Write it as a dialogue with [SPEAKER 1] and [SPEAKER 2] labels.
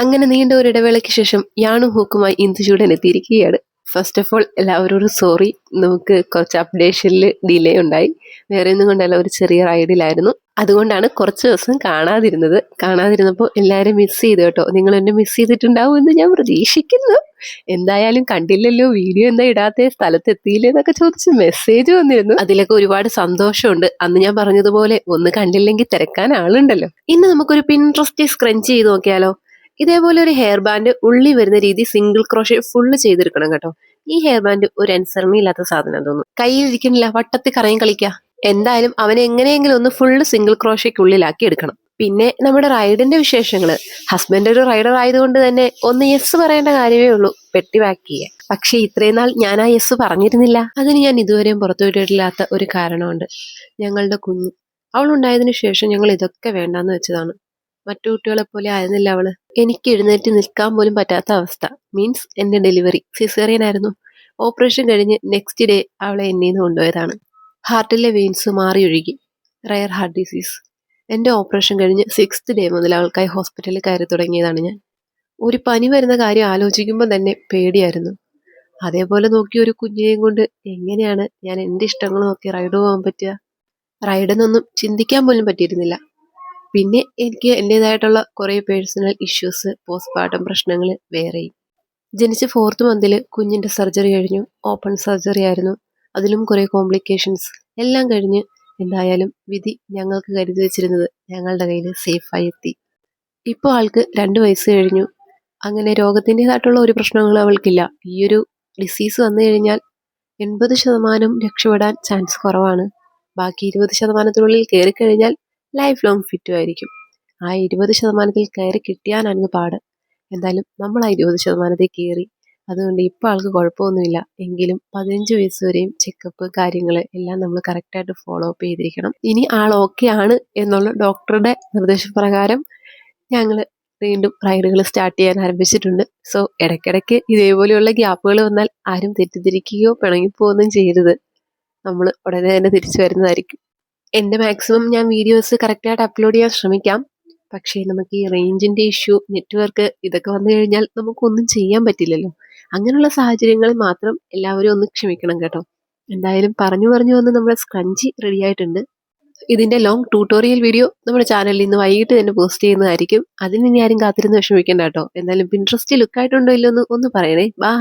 [SPEAKER 1] അങ്ങനെ നീണ്ട ഒരു ഇടവേളയ്ക്ക് ശേഷം യാണും ഹൂക്കുമായി ഇന്ദുചൂടൻ എത്തിയിരിക്കുകയാണ്. ഫസ്റ്റ് ഓഫ് ഓൾ എല്ലാവരോടും സോറി, നമുക്ക് കുറച്ച് അപ്ഡേഷനിൽ ഡിലേ ഉണ്ടായി. വേറെ ഒന്നും കൊണ്ടല്ല, ഒരു ചെറിയ റൈഡിലായിരുന്നു. അതുകൊണ്ടാണ് കുറച്ച് ദിവസം കാണാതിരുന്നപ്പോൾ എല്ലാവരും മിസ് ചെയ്തു കേട്ടോ. നിങ്ങൾ എന്നെ മിസ് ചെയ്തിട്ടുണ്ടാവും എന്ന് ഞാൻ പ്രതീക്ഷിക്കുന്നു. എന്തായാലും കണ്ടില്ലല്ലോ, വീഡിയോ എന്താ ഇടാത്ത, സ്ഥലത്തെത്തിയില്ലേ എന്നൊക്കെ ചോദിച്ച് മെസ്സേജ് വന്നിരുന്നു. അതിലൊക്കെ ഒരുപാട് സന്തോഷമുണ്ട്. അന്ന് ഞാൻ പറഞ്ഞതുപോലെ ഒന്ന് കണ്ടില്ലെങ്കിൽ തിരക്കാൻ ആളുണ്ടല്ലോ. ഇന്ന് നമുക്കൊരു പിൻട്രസ്റ്റ് സ്ക്രഞ്ച് ചെയ്ത് നോക്കിയാലോ. ഇതേപോലെ ഒരു ഹെയർ ബാൻഡ് ഉള്ളി വരുന്ന രീതി സിംഗിൾ ക്രോഷേ ഫുള്ള് ചെയ്തെടുക്കണം കേട്ടോ. ഈ ഹെയർ ബാൻഡ് ഒരു അനുസരണയില്ലാത്ത സാധനം തോന്നുന്നു. കയ്യിൽ ഇരിക്കണില്ല, വട്ടത്തിൽ കറങ്ങി കളിക്കുക. എന്തായാലും അവനെ എങ്ങനെയെങ്കിലും ഒന്ന് ഫുള്ള് സിംഗിൾ ക്രോഷയ്ക്കുള്ളിലാക്കി എടുക്കണം. പിന്നെ നമ്മുടെ റൈഡിന്റെ വിശേഷങ്ങള്. ഹസ്ബൻഡ് ഒരു റൈഡർ ആയതുകൊണ്ട് തന്നെ ഒന്ന് യെസ് പറയേണ്ട കാര്യമേ ഉള്ളൂ, പെട്ടി പാക്ക് ചെയ്യാൻ. പക്ഷെ ഇത്രയും നാൾ ഞാൻ ആ യെസ് പറഞ്ഞിരുന്നില്ല. അതിന് ഞാൻ ഇതുവരെയും പുറത്തുവിട്ടിട്ടില്ലാത്ത ഒരു കാരണമുണ്ട്. ഞങ്ങളുടെ കുഞ്ഞ് അവളുണ്ടായതിനു ശേഷം ഞങ്ങൾ ഇതൊക്കെ വേണ്ടാന്ന് വെച്ചതാണ്. മറ്റു കുട്ടികളെ പോലെ ആയിരുന്നില്ല അവള്. എനിക്ക് എഴുന്നേറ്റ് നിൽക്കാൻ പോലും പറ്റാത്ത അവസ്ഥ. മീൻസ് എന്റെ ഡെലിവറി സിസേറിയൻ ആയിരുന്നു. ഓപ്പറേഷൻ കഴിഞ്ഞ് നെക്സ്റ്റ് ഡേ അവളെ എന്നീന്ന് കൊണ്ടുപോയതാണ്. ഹാർട്ടിലെ വെയിൻസ് മാറി ഒഴുകി. Rare heart disease. എന്റെ ഓപ്പറേഷൻ കഴിഞ്ഞ് 6th ഡേ മുതൽ അവൾക്കായി ഹോസ്പിറ്റലിൽ കയറി തുടങ്ങിയതാണ് ഞാൻ. ഒരു പനി വരുന്ന കാര്യം ആലോചിക്കുമ്പോൾ തന്നെ പേടിയായിരുന്നു. അതേപോലെ നോക്കി ഒരു കുഞ്ഞിനെയും കൊണ്ട് എങ്ങനെയാണ് ഞാൻ എന്റെ ഇഷ്ടങ്ങൾ നോക്കി റൈഡ് പോകാൻ പറ്റുക? റൈഡെന്നൊന്നും ചിന്തിക്കാൻ പോലും പറ്റിയിരുന്നില്ല. പിന്നെ എനിക്ക് എൻ്റെതായിട്ടുള്ള കുറേ പേഴ്സണൽ ഇഷ്യൂസ്, പോസ്റ്റ്മോർട്ടം പ്രശ്നങ്ങൾ വേറെയും. ജനിച്ച് 4th മന്തിൽ കുഞ്ഞിൻ്റെ സർജറി കഴിഞ്ഞു. ഓപ്പൺ സർജറി ആയിരുന്നു. അതിലും കുറേ കോംപ്ലിക്കേഷൻസ് എല്ലാം കഴിഞ്ഞ് എന്തായാലും വിധി ഞങ്ങൾക്ക് കരുതി വെച്ചിരുന്നത് ഞങ്ങളുടെ കയ്യിൽ സേഫായി എത്തി. ഇപ്പോൾ ആൾക്ക് 2 വയസ്സ് കഴിഞ്ഞു. അങ്ങനെ രോഗത്തിൻ്റെതായിട്ടുള്ള ഒരു പ്രശ്നങ്ങളും അവൾക്കില്ല. ഈ ഒരു ഡിസീസ് വന്നു കഴിഞ്ഞാൽ 80% രക്ഷപ്പെടാൻ ചാൻസ് കുറവാണ്. ബാക്കി 20%-ത്തിനുള്ളിൽ കയറിക്കഴിഞ്ഞാൽ ലൈഫ് ലോങ് ഫിറ്റും ആയിരിക്കും. ആ 20%-ത്തിൽ കയറി കിട്ടിയാനാണ് പാട്. എന്തായാലും നമ്മൾ ആ 20%-ത്തിൽ കയറി. അതുകൊണ്ട് ഇപ്പോൾ ആൾക്ക് കുഴപ്പമൊന്നുമില്ല. എങ്കിലും 15 വയസ്സ് വരെയും ചെക്കപ്പ് കാര്യങ്ങൾ എല്ലാം നമ്മൾ കറക്റ്റായിട്ട് ഫോളോ അപ്പ് ചെയ്തിരിക്കണം. ഇനി ആൾ ഓക്കെ ആണ് എന്നുള്ള ഡോക്ടറുടെ നിർദ്ദേശപ്രകാരം ഞങ്ങൾ വീണ്ടും റൈഡുകൾ സ്റ്റാർട്ട് ചെയ്യാൻ ആരംഭിച്ചിട്ടുണ്ട്. സോ ഇടയ്ക്കിടയ്ക്ക് ഇതേപോലെയുള്ള ഗ്യാപ്പുകൾ വന്നാൽ ആരും തെറ്റിദ്ധരിക്കുകയോ പിണങ്ങിപ്പോവുകയും ചെയ്യരുത്. നമ്മൾ ഉടനെ തന്നെ തിരിച്ചു വരുന്നതായിരിക്കും. എൻ്റെ മാക്സിമം ഞാൻ വീഡിയോസ് കറക്റ്റായിട്ട് അപ്ലോഡ് ചെയ്യാൻ ശ്രമിക്കാം. പക്ഷേ നമുക്ക് ഈ റേഞ്ചിൻ്റെ ഇഷ്യൂ, നെറ്റ്വർക്ക് ഇതൊക്കെ വന്നു കഴിഞ്ഞാൽ നമുക്കൊന്നും ചെയ്യാൻ പറ്റില്ലല്ലോ. അങ്ങനെയുള്ള സാഹചര്യങ്ങളിൽ മാത്രം എല്ലാവരും ഒന്ന് ക്ഷമിക്കണം കേട്ടോ. എന്തായാലും പറഞ്ഞു വന്ന് നമ്മുടെ സ്ക്രഞ്ചി റെഡി ആയിട്ടുണ്ട്. ഇതിൻ്റെ ലോങ് ട്യൂട്ടോറിയൽ വീഡിയോ നമ്മുടെ ചാനലിൽ ഇന്ന് വൈകിട്ട് തന്നെ പോസ്റ്റ് ചെയ്യുന്നതായിരിക്കും. അതിന് ഇനി ആരും കാത്തിരുന്ന് വിഷമിക്കേണ്ട കേട്ടോ. എന്തായാലും പിൻട്രസ്റ്റ് ലുക്കായിട്ടുണ്ടോ ഇല്ലോ ഒന്ന് പറയണേ. ബാ.